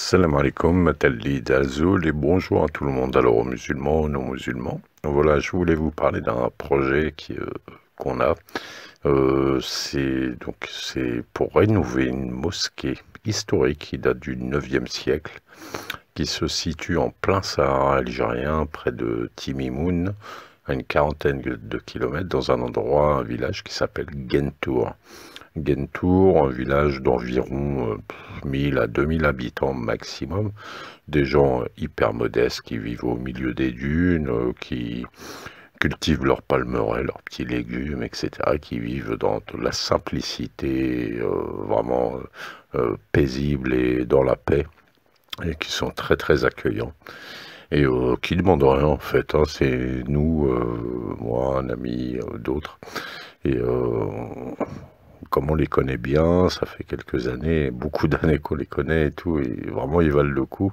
Salam alaikum, Matali Dazoul et bonjour à tout le monde, alors aux musulmans, aux non-musulmans. Voilà, je voulais vous parler d'un projet qu'on a. C'est pour rénover une mosquée historique qui date du 9e siècle, qui se situe en plein Sahara algérien, près de Timimoun, à une quarantaine de kilomètres, dans un endroit, un village qui s'appelle Gentour. Gentour, un village d'environ 1000 à 2000 habitants maximum, des gens hyper modestes qui vivent au milieu des dunes, qui cultivent leurs palmeraies, leurs petits légumes, etc., qui vivent dans de la simplicité vraiment paisible et dans la paix, et qui sont très très accueillants. Et qui ne demandent rien en fait, hein. C'est nous, moi, un ami, d'autres. Et comme on les connaît bien, ça fait quelques années, beaucoup d'années qu'on les connaît et tout, et vraiment ils valent le coup.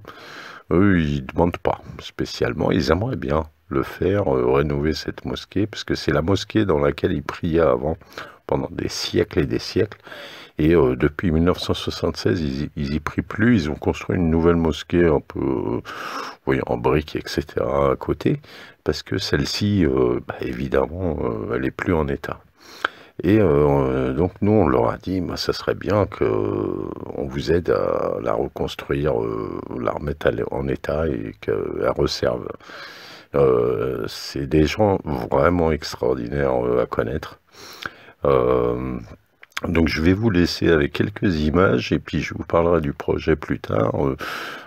Eux, ils demandent pas spécialement, ils aimeraient bien le faire, rénover cette mosquée, parce que c'est la mosquée dans laquelle ils priaient avant, pendant des siècles et des siècles. Et depuis 1976, ils y prient plus, ils ont construit une nouvelle mosquée un peu, oui, en briques, etc. à côté, parce que celle-ci, évidemment, elle est plus en état. Et donc nous, on leur a dit, ça serait bien que on vous aide à la reconstruire, la remettre en état et qu'elle resserve. C'est des gens vraiment extraordinaires à connaître. Euh, donc je vais vous laisser avec quelques images et puis je vous parlerai du projet plus tard.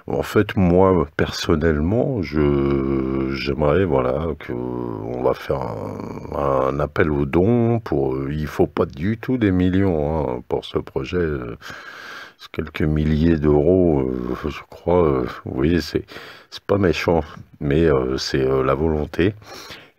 En fait, moi, personnellement, j'aimerais, voilà, que on va faire un appel aux dons pour, il faut pas du tout des millions, hein, pour ce projet. C'est quelques milliers d'euros, je crois. Vous voyez, c'est pas méchant, mais c'est la volonté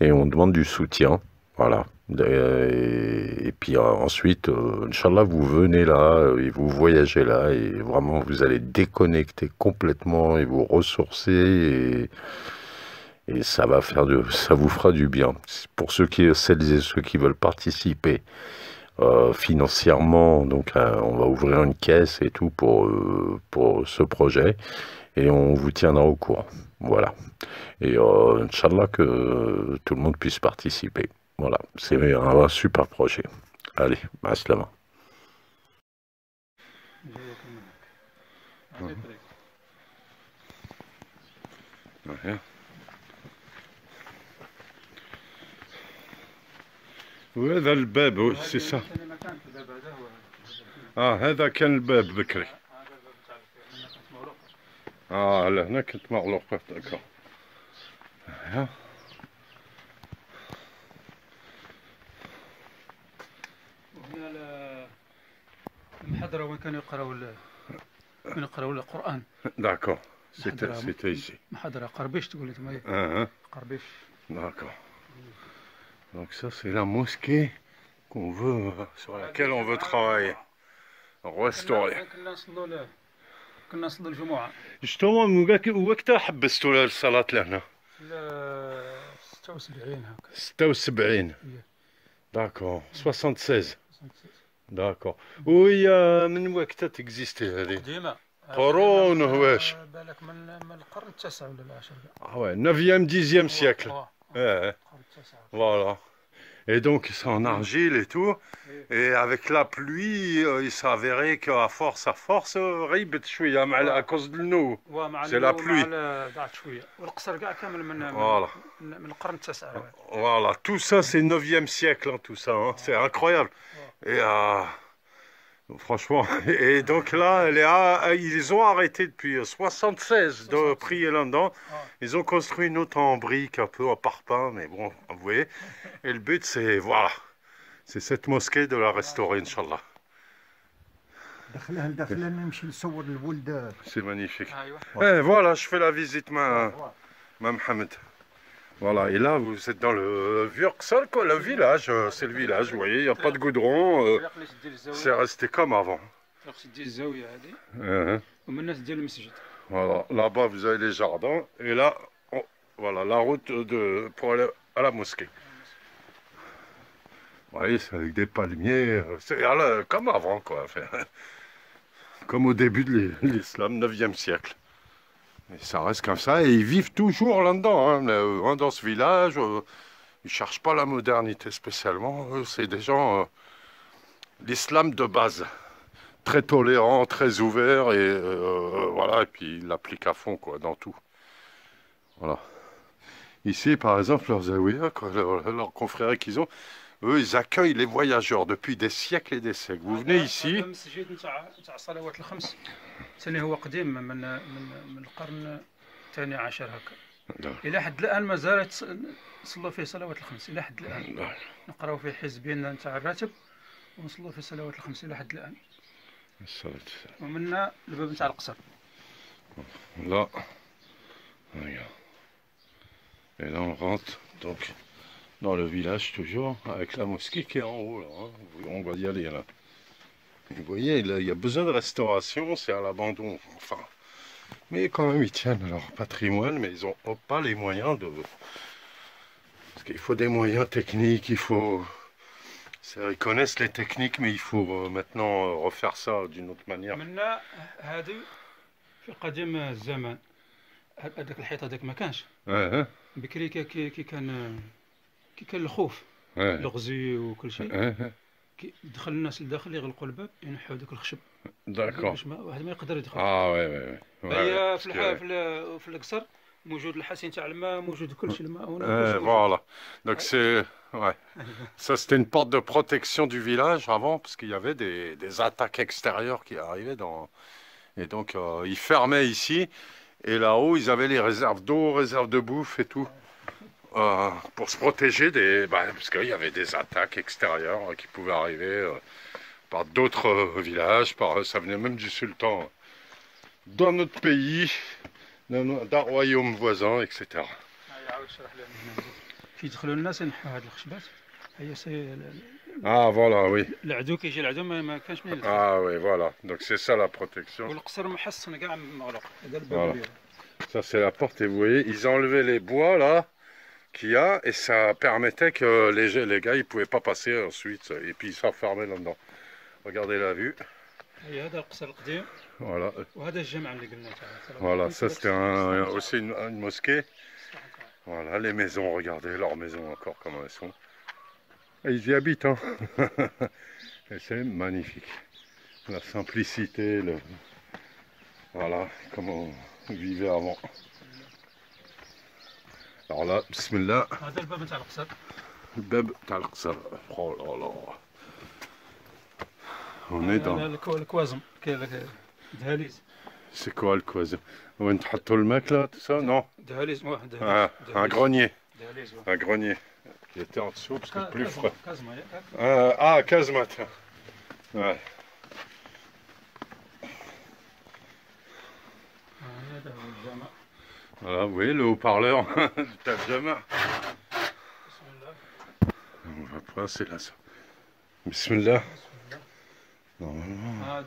et on demande du soutien. Voilà. Et puis ensuite, Inch'Allah, vous venez là et vous voyagez là et vraiment vous allez déconnecter complètement et vous ressourcer et ça va ça vous fera du bien. Pour celles et ceux qui veulent participer financièrement, donc on va ouvrir une caisse et tout pour ce projet et on vous tiendra au courant. Voilà. Et Inch'Allah que tout le monde puisse participer. Voilà, c'est un super projet. Allez, Aslama. وهذا الباب سي صح. هذا كان الباب بكري. لهنا كنت مغلوق داكور. المحاضرة وين كانوا يقراو القرآن. D'accord, c'était ici. محاضرة قربيش تقول لي قربيش. D'accord. Donc ça c'est la mosquée qu'on veut, sur laquelle on veut travailler, restaurer. كنا نصلوا الجمعة. justement وقتها حبستوا الصلاة لهنا؟ 76 هكا. 76. D'accord, 76. D'accord. وهي من وقتها تكزيستي هذه؟ قديمة. قرون واش؟ بالك من القرن التاسع ولا العاشر. ouais, 9e, 10e siècle. Voilà. Et donc c'est en argile et tout. Et avec la pluie, il s'avérait qu'à force, ريبت شوية à cause de l'eau. C'est la pluie. Voilà. Voilà. Tout ça c'est 9e siècle, hein, tout ça. Hein. C'est incroyable. Et franchement, et donc là, ils ont arrêté depuis 76 de prier là-dedans. Ils ont construit une autre en briques, un peu en parpaing, mais bon, vous voyez. Et le but, c'est, voilà, c'est cette mosquée de la restaurer, Inch'Allah. C'est magnifique. Et voilà, je fais la visite, ma Mohamed. Voilà, et là vous êtes dans le Vürksal, quoi, le village, c'est le village, vous voyez, il n'y a pas de goudron, c'est resté comme avant. Voilà, là-bas vous avez les jardins, et là, voilà, la route pour aller à la mosquée. Vous voyez, c'est avec des palmiers, c'est comme avant, quoi, comme au début de l'islam, 9e siècle. Et ça reste comme ça, et ils vivent toujours là-dedans, hein, dans ce village. Ils cherchent pas la modernité spécialement. C'est des gens, l'islam de base, très tolérant, très ouvert, et voilà, et puis ils l'appliquent à fond, quoi, dans tout. Voilà. Ici, par exemple, leurs zaouïas, quoi, leurs confrères qu'ils ont, eux, ils accueillent les voyageurs depuis des siècles et des siècles. Vous venez ici. ثاني هو قديم من القرن الثاني عشر هكا. الى حد الان ما زالت نصلوا فيه صلوات الخمس الى حد الان. نقراو فيه حزبين نتاع الراتب ونصلوا فيه صلوات الخمس الى حد الان. ومنا الباب نتاع القصر. Là, regarde. Et là on rentre donc dans le village toujours avec la mosquée qui est en haut là. Hein. On va y aller là. Vous voyez, il y a besoin de restauration, c'est à l'abandon, enfin. Mais quand même, ils tiennent leur patrimoine, mais ils n'ont pas les moyens de... Parce qu'il faut des moyens techniques, il faut... Ils connaissent les techniques, mais il faut maintenant refaire ça d'une autre manière. منا هذه في قديم الزمان هذاك الحيط هذاك ما كانش. بكري كي كان الخوف. الغزي وكل شيء. دخل الناس لداخل يغلقوا الباب ينحوا داك الخشب باش واحد ما يقدر يدخل. وي هي في القصر موجود الحسين تاع الماء موجود كلشي الماء voilà. Donc c'est ouais. Ça c'était une porte de protection du village avant parce qu'il y avait des attaques extérieures qui arrivaient dans et donc ils fermaient ici et là-haut ils avaient les réserves d'eau, réserves de bouffe et tout. Pour se protéger parce qu'il y avait des attaques extérieures qui pouvaient arriver par d'autres villages, ça venait même du sultan dans notre pays, d'un royaume voisin, etc. Ah voilà, oui. Ah oui, voilà. Donc c'est ça la protection. Voilà. Ça c'est la porte et vous voyez, ils enlevaient les bois là. Qu'il y a et ça permettait que les gars ils pouvaient pas passer ensuite et puis ils s'enfermaient là-dedans. Regardez la vue. Voilà. Voilà, ça c'était aussi une mosquée. Voilà, les maisons, regardez leurs maisons encore comment elles sont. Et ils y habitent, hein. Et c'est magnifique. La simplicité, voilà, comment on vivait avant. Alors là, bismillah. هذا الباب تاع القصر. الباب تاع القصر. Oh là là. On est dans الكوازم دهاليز. C'est quoi le cloison? وين تحطوا الماكلة tout ça? Non. دهاليز واحد. Un grenier. دهاليز. Un grenier. Qui était en dessous parce que c'est plus frais. كازما. كازما. Ouais. هذا هو الجامع. Voilà, vous voyez le haut-parleur du Tadjama. On va passer là. Bismillah. Normalement.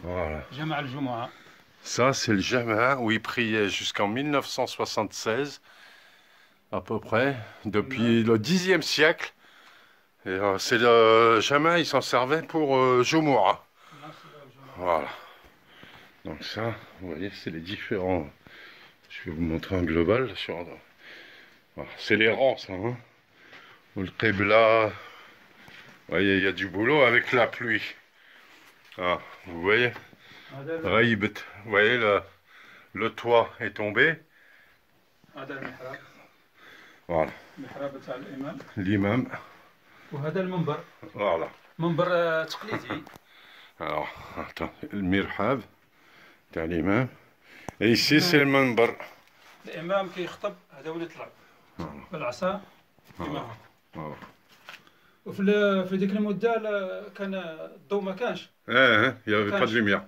Voilà. Ça, c'est le Jama où il priait jusqu'en 1976, à peu près, depuis le Xe siècle. C'est le Jama, il s'en servait pour Jumu'ah. Voilà. Donc ça, vous voyez, c'est les différents... Je vais vous montrer en global. Voilà. C'est les rangs, ça. Hein. Le Qibla. Vous voyez, il y a du boulot avec la pluie. Ah, vous voyez. Raïbet. Vous voyez, le toit est tombé. Voilà. L'imam. Voilà. Alors, attends. Le mirhab. T'as l'imam. Et ici c'est le منبر. الإمام كيخطب هذا وين يطلع بالعصا كيما وفي ديك المدة كان الضوء ما كانش. il y avait pas de lumière.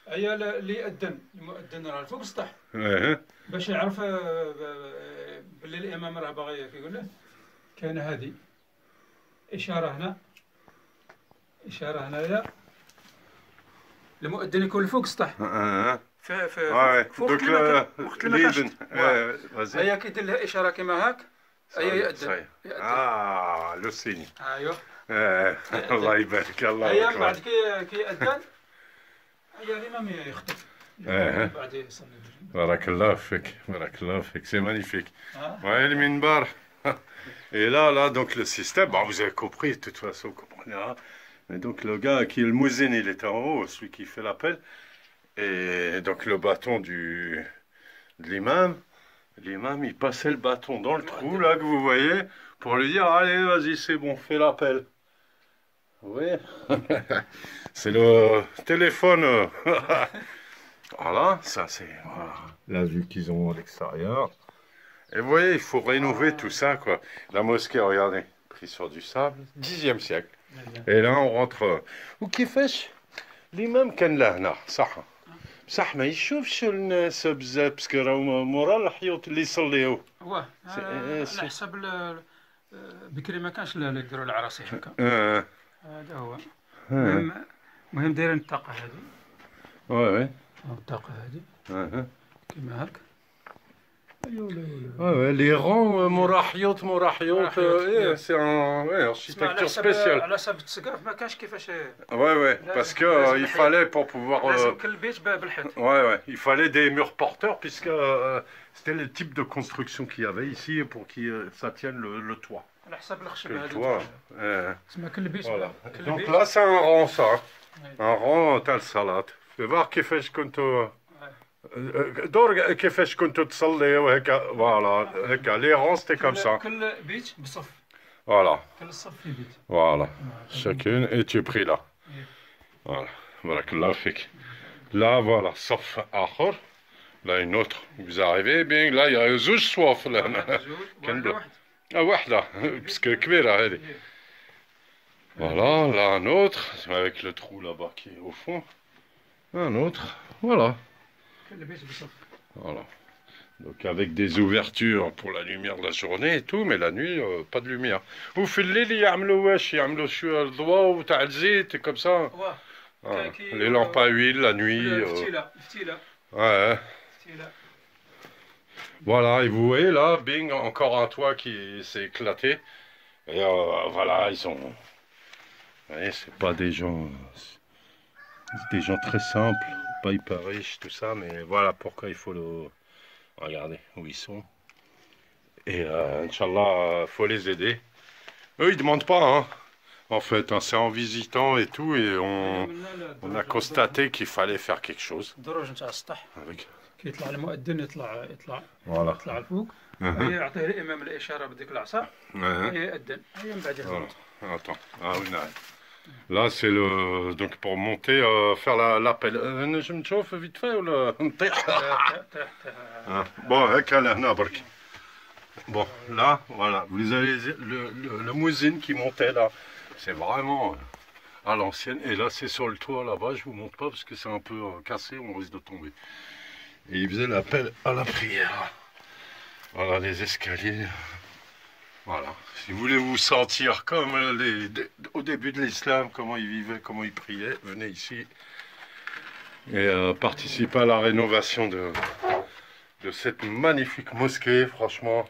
هي اللي يأذن المؤذن راه فوق السطح. باش يعرف باللي الإمام راه باغي كيقول له كاين هذه إشارة هنا إشارة هنايا المؤذن يكون فوق السطح. فوق وقت ما كانش. هيا كيدير لها اشاره كيما هاك هيا يأذن. لو سيني. ايوا. الله يبارك الله. هيا من بعد كيأذن هيا الامام يخطب. C'est magnifique. Ouais, le minbar. Et là, donc le système, bon, vous avez compris, de toute façon, vous comprenez. Hein. Mais donc le gars qui est le mousine, il est en haut, celui qui fait l'appel. Et donc le bâton de l'imam, il passait le bâton dans le trou, là, que vous voyez, pour lui dire, allez, vas-y, c'est bon, fais l'appel. Oui, c'est le téléphone. Voilà, ça c'est la vue qu'ils ont à l'extérieur. Et vous voyez, il faut rénover tout ça, quoi. La mosquée, regardez, prise sur du sable, 10e siècle. Et là, on rentre. وكيفاش الإمام كان لهنا صح بصح ما يشوفش الناس بزاف باسكو راهو مورا الحيوط اللي يصليو. واه على حسب بكري ما كانش اللي يديروا العراسي هكا. هذا هو. المهم دايرين الطاقة هذه. وي. الطاقة هذه. كيما هاك. Ouais, les rangs Morahiot, c'est un architecture spéciale. Ouais, parce que il fallait pour pouvoir. Ouais, il fallait des murs porteurs puisque c'était le type de construction qu'il y avait ici pour que ça tienne le toit. Le toit. Voilà. Donc là, c'est un rang, ça. Un rang, t'as le salade. Fais voir qui fait ce qu'on te. دور كيفاش كنتوا تصليوا هكا فوالا هكا لي رون سيتي كوم سا كل بيت بصف فوالا كل صف في بيت فوالا شاكين اي tu pries là voilà بارك الله فيك là voilà صف اخر là une autre vous arrivez bien là il y a زوج صواف لهنا كان واحده باسكو كبيره هذه voilà là un autre avec le trou là-bas qui est au fond un autre voilà. Voilà. Donc avec des ouvertures pour la lumière de la journée et tout, mais la nuit, pas de lumière. Vous faites les comme ça. Ah, les lampes à huile la nuit. Ouais. Voilà, et vous voyez là, bing, encore un toit qui s'est éclaté. Et voilà, ils sont... Vous voyez, c'est pas des gens... C'est des gens très simples. Pas hyper riches, tout ça, mais voilà pourquoi il faut le... Regardez où ils sont. Et Inch'Allah, faut les aider. Eux, ils demandent pas, hein. En fait, hein, c'est en visitant et tout, et on a constaté qu'il fallait faire quelque chose. Avec... Voilà. Attends, ah oui, non. Là, c'est le... Donc, pour monter, faire l'appel. Je me chauffe vite fait ou le... Bon, bon, là, voilà. Vous avez le mousine qui montait là. C'est vraiment à l'ancienne. Et là, c'est sur le toit là-bas. Je vous montre pas parce que c'est un peu cassé. On risque de tomber. Et il faisait l'appel à la prière. Voilà les escaliers. Voilà. Si vous voulez vous sentir comme au début de l'islam, comment ils vivaient, comment ils priaient, venez ici et participez à la rénovation de cette magnifique mosquée, franchement.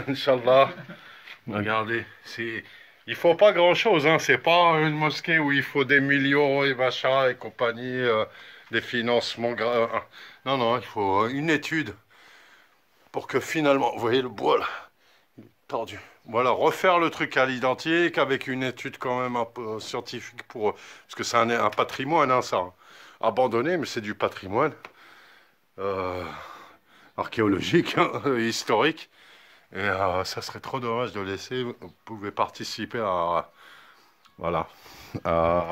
Inch'Allah. Regardez, il faut pas grand-chose, hein. C'est pas une mosquée où il faut des millions et machin et compagnie, des financements. Non, non, il faut une étude pour que finalement, vous voyez le bois là, tordu. Voilà, refaire le truc à l'identique avec une étude quand même un peu scientifique parce que c'est un patrimoine, hein, ça. Abandonné, mais c'est du patrimoine archéologique, hein, historique. Et ça serait trop dommage de laisser. Vous pouvez participer voilà,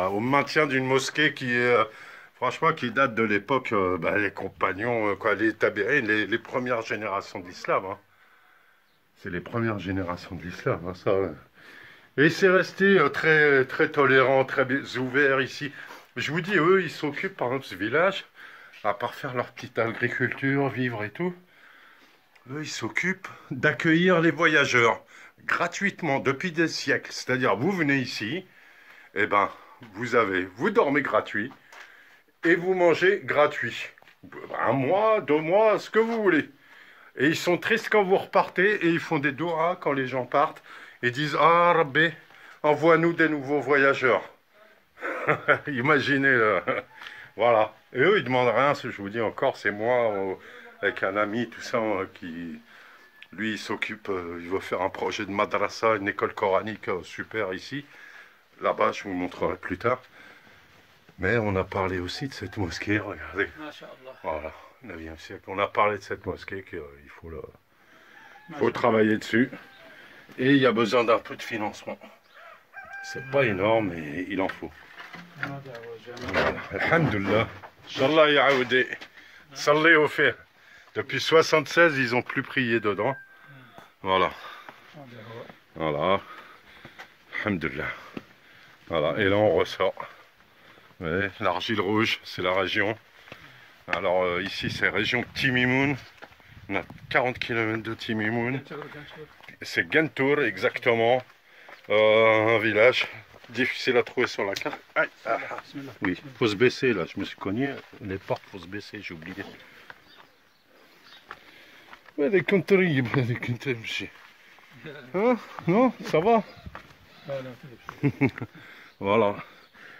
au maintien d'une mosquée qui est franchement qui date de l'époque, les compagnons, les tabérines, les premières générations de l'islam. Hein. C'est les premières générations de l'islam, hein, ça. Et c'est resté très, très tolérant, très ouvert ici. Je vous dis, eux, ils s'occupent, par exemple, ce village, à part faire leur petite agriculture, vivre et tout, eux, ils s'occupent d'accueillir les voyageurs gratuitement depuis des siècles. C'est-à-dire, vous venez ici, et ben, vous dormez gratuit et vous mangez gratuit. 1 mois, 2 mois, ce que vous voulez. Et ils sont tristes quand vous repartez et ils font des doigts quand les gens partent et disent « Ah, Rabbi, envoie-nous des nouveaux voyageurs. » Imaginez Voilà. Et eux, ils demandent rien, je vous dis encore, c'est moi, avec un ami, tout ça, qui... Lui, il s'occupe, il veut faire un projet de madrasa, une école coranique super ici. Là-bas, je vous montrerai plus tard. Mais on a parlé aussi de cette mosquée, regardez. Voilà, 9e siècle. On a parlé de cette mosquée qu'il faut travailler dessus. Et il y a besoin d'un peu de financement. C'est pas énorme, mais il en faut. Voilà. Alhamdulillah. Inch'Allah yaoudi. Salli au fait. Depuis 76, ils n'ont plus prié dedans. Voilà. Voilà. Alhamdulillah. Voilà. Et là, on ressort. Ouais, l'argile rouge, c'est la région. Alors ici, c'est région Timimoun. On a 40 km de Timimoun. C'est Gentour, exactement. Un village difficile à trouver sur la carte. Aïe, ah. Oui, faut se baisser là. Je me suis cogné. Les portes, faut se baisser, j'ai oublié. Ouais, des contrées, des contrées. Hein? Non, ça va? Voilà.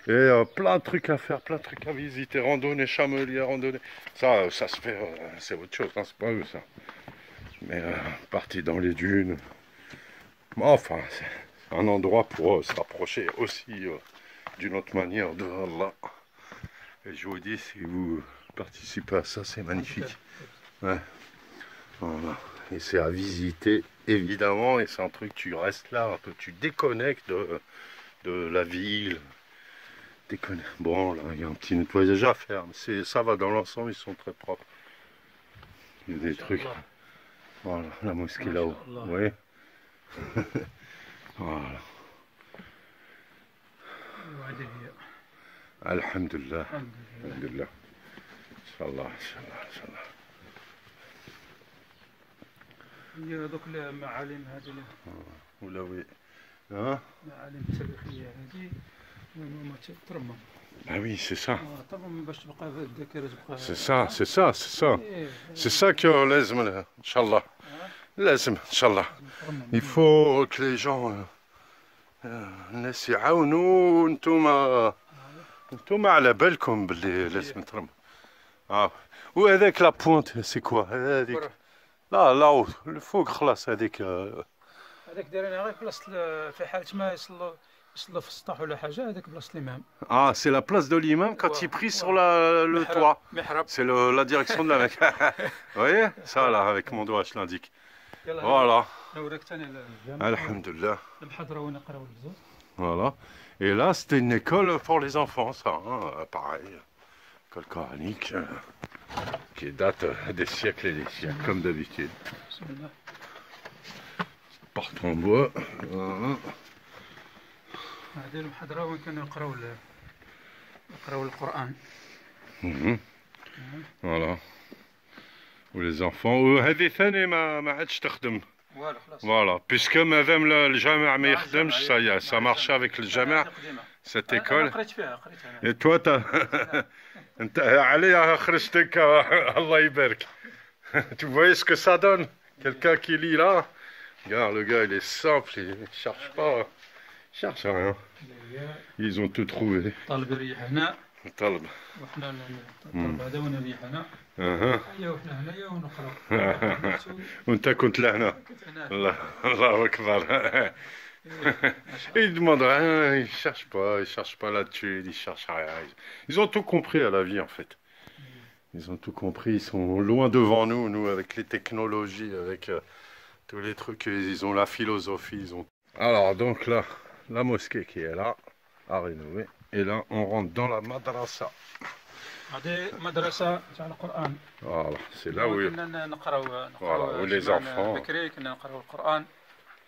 Et plein de trucs à faire, plein de trucs à visiter, randonnée, chamelier, randonnée. Ça se fait, c'est autre chose, hein, c'est pas eux ça. Mais partir dans les dunes. Enfin, c'est un endroit pour se rapprocher aussi d'une autre manière de Allah. Et je vous dis, si vous participez à ça, c'est magnifique. Ouais. Voilà. Et c'est à visiter, évidemment, et c'est un truc, tu restes là, un peu, tu déconnectes de la ville. Bon, là, il y a un petit nettoyage à faire, mais ça va dans l'ensemble, ils sont très propres. Il y a des trucs. Voilà, la mosquée là-haut. Oui. Voilà. Alhamdulillah. Alhamdulillah. Inch'Allah, Inch'Allah, Inch'Allah. هي هذوك المعالم هذه ولا وي ها المعالم التاريخيه هذه ما ترمم. Ah oui, c'est ça. ترمم باش تبقى في الذاكره تبقى. C'est ça, c'est ça, c'est ça. C'est ça que لازم Inch'Allah. لازم Inch'Allah. Il faut que les gens الناس يعاونوا وانتم على بالكم باللي لازم ترمم. وهذاك لا بوينت سي كوا هذيك لا الفوق خلاص هذيك هذاك دايرينها غير بلاصه في حاله ما يصلوا في السطح ولا حاجه هذاك بلاصه الامام. Ah, c'est la place de l'imam quand il prie sur le toit. C'est la direction de la Mecque. Vous voyez ça là, avec mon doigt je l'indique. Voilà. Alhamdulillah. Voilà. Et là, c'était une école pour les enfants, ça. Hein, pareil. École coranique qui date des siècles et des siècles, comme d'habitude. Porte en bois. Voilà. هذه المحاضرة وين كانوا يقراو القرآن. Voilà. Ou les enfants. هذه ثاني ما عادش تخدم. Voilà. Puisque مادام الجامع ما يخدمش ça marche avec le جامع cette école. Et toi انت عليها خرجتك الله يبارك. Tu voyais ce que ça donne? Quelqu'un qui lit là. Regarde, le gars il est simple, il ne cherche pas. cherche rien. Ils ont tout trouvé. طلب الريح هنا. طلب. وحنا الطلب هذا وين الريح هنا. ايوا وحنا هنايا ونقراو. وانت كنت لهنا. الله اكبر. Ils demandent rien, ils cherchent pas là-dessus, ils cherchent rien. Ils ont tout compris à la vie en fait. Ils ont tout compris, ils sont loin devant nous avec les technologies, avec tous les trucs, ils ont la philosophie, ils ont. Alors donc là, la mosquée qui est là, à rénover, et là on rentre dans la madrasa. Voilà, c'est là où les enfants.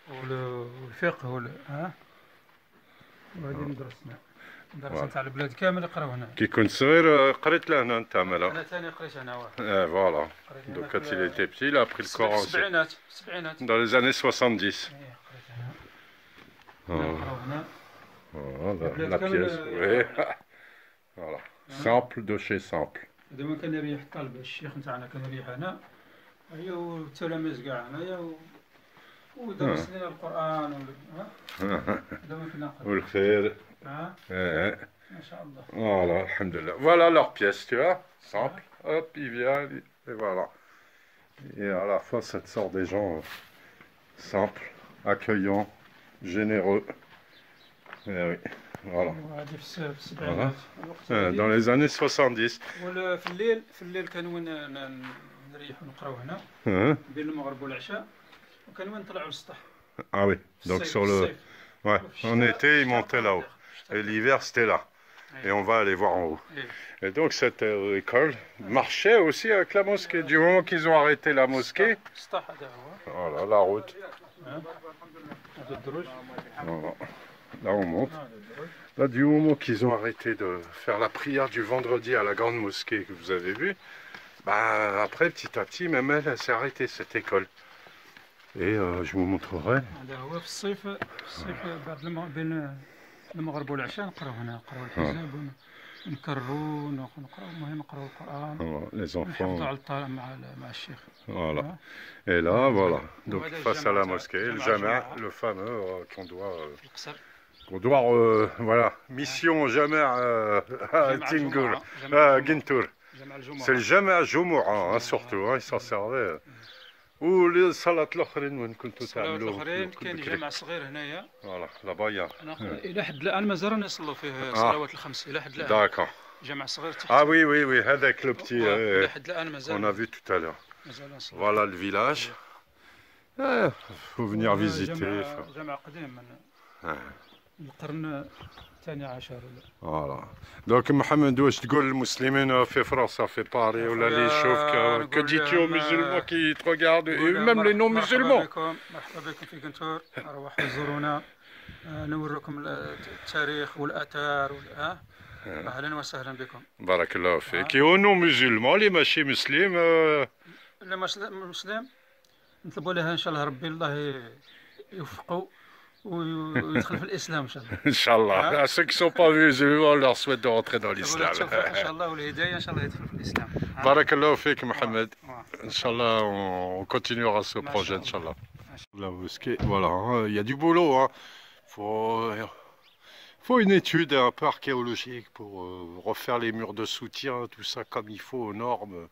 والفقه وهذه مدرستنا مدرسة تاع البلاد كامل يقراو هنا. كي كنت صغير قريت لهنا انت مالا؟ انا ثاني قريت هنا واحد. فوالا. Donc quand il était petit, il a appris le Coran. السبعينات. Dans les années 70. قريت هنا. Voilà, la pièce. Oui. Voilà. Simple de chez simple. هذا وين كان يريح الطلبة الشيخ نتاعنا كان يريح هنا. هي والتلاميذ كاع هنايا ودرس لنا القرآن والخير. Voilà, alhamdulillah. Voilà leur pièce, tu vois, simple. Hop, il vient, et voilà. Et à la fois, ça te sort des gens simples, accueillants, généreux. Et oui, voilà. Voilà. Dans les années 70. Ah oui, donc sur le... Ouais, en été, ils montaient là-haut. Et l'hiver, c'était là. Et on va aller voir en haut. Et donc cette école marchait aussi avec la mosquée. Du moment qu'ils ont arrêté la mosquée, voilà la route. Voilà. Là on monte. Là du moment qu'ils ont arrêté de faire la prière du vendredi à la grande mosquée que vous avez vue, bah après petit à petit même elle s'est arrêtée cette école. Et je vous montrerai. Les enfants. Voilà. Et là, voilà. Donc face à la mosquée, le Jama', le fameux qu'on doit voilà, mission Jama' Tingur, Gintur. C'est le Jama' Jumu'ah, surtout, hein, ils s'en servaient. والصلاة الأخرين وين كنتوا تعملوا؟ الصلاة الأخرين كاين جامع صغير هنايا. فوالا لابا إلى حد الآن مازال يصلوا فيه الصلوات الخمس إلى حد الآن. داكور. جامع صغير تحت. Ah oui, oui, oui, هذاك لو بتي. إلى حد الآن مازال. On a vu tout à l'heure. Voilà le village. Faut venir visiter. جامع قديم من القرن الثاني عشر. Voilà. Donc Mohamed, واش تقول للمسلمين في فرنسا في باريس ولا اللي يشوفك que dis-tu aux musulmans qui te regardent et même les non musulmans؟ مرحبا بكم في جنتور، روحوا زورونا نوريكم التاريخ والآثار أهلا وسهلا بكم. بارك الله فيك. ونو مسلمون اللي ماشي مسلم اللي مسلم نطلبوا لها إن شاء الله ربي الله يوفقه ويدخل في الإسلام إن شاء الله. إن شاء الله. À ceux qui sont pas musulmans, on leur souhaite de rentrer dans l'islam. إن شاء الله والهداية إن شاء الله يدخل في الإسلام. بارك الله فيك Mohamed. إن شاء الله on continuera ce projet إن شاء الله. La mosquée, voilà, il y a du boulot, hein. Faut une étude un peu archéologique pour refaire les murs de soutien, tout ça comme il faut aux normes.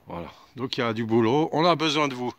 Voilà, donc il y a du boulot, on a besoin de vous.